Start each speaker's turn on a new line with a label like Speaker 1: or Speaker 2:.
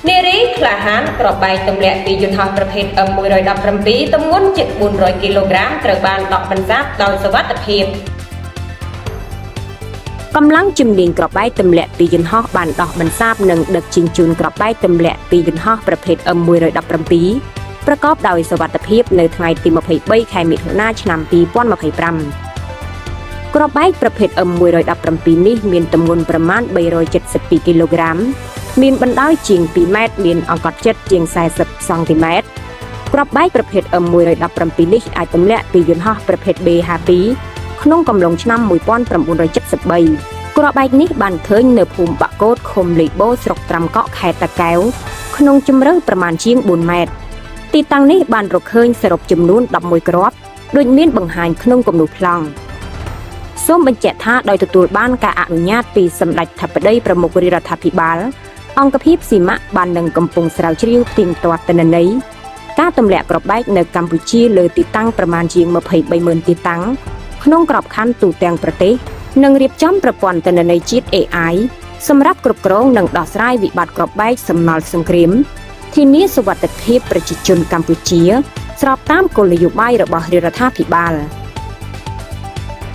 Speaker 1: នារីក្លាហានក្របបែកទម្លាក់ពីយន្តហោះប្រភេទ M117 ទម្ងន់ជិត400គីឡូក្រាមត្រូវបានដកបន្សាបដោយសុវត្ថិភាពកម្លាំងជំនាញក្របបែកទម្លាក់ពីយន្តហោះបានដោះបន្សាបនិងដឹកជញ្ជូនក្របបែកទម្លាក់ពីយន្តហោះប្រភេទ M117 ប្រកបដោយសុវត្ថិភាពនៅថ្ងៃទី23ខែមិថុនាឆ្នាំ2025ក្របបែកប្រភេទ M117 នេះមានទម្ងន់ប្រមាណ372គីឡូក្រាមមានបណ្ដោយជាង2ម៉ែត្រមានអង្កត់ជិតជាង40សង់ទីម៉ែត្រក្របបែកប្រភេទ M117 នេះអាចទម្លាក់ពីយន្តហោះប្រភេទ B52 ក្នុងកំឡុងឆ្នាំ1973ក្របបែកនេះបានឃើញនៅភូមិបាក់កូតឃុំលីបូស្រុកត្រាំកក់ខេត្តតាកែវក្នុងជម្រៅប្រមាណជាង4ម៉ែត្រទីតាំងនេះបានរកឃើញសរុបចំនួន11គ្រាប់ដូចមានបង្ហាញក្នុងគំនូរប្លង់សូមបញ្ជាក់ថាដោយទទួលបានការអនុញ្ញាតពីសម្ដេចធិបតីប្រមុខរាជរដ្ឋាភិបាលអង្គភាពស៊ីម៉ាក់បាននឹងកំពុងស្រាវជ្រាវផ្ទៀងផ្ទាត់ទិន្នន័យការទម្លាក់គ្រាប់បែកនៅកម្ពុជាលើទីតាំងប្រមាណជាង230,000ទីតាំងក្នុងក្របខ័ណ្ឌទូទាំងប្រទេសនិងរៀបចំប្រព័ន្ធទិន្នន័យជាតិ AI សម្រាប់គ្រប់គ្រងនិងដោះស្រាយវិបត្តិគ្រាប់បែកសំណល់សង្គ្រាមធានាសុវត្ថិភាពប្រជាជនកម្ពុជាស្របតាមគោលនយោបាយរបស់រាជរដ្ឋាភិបាល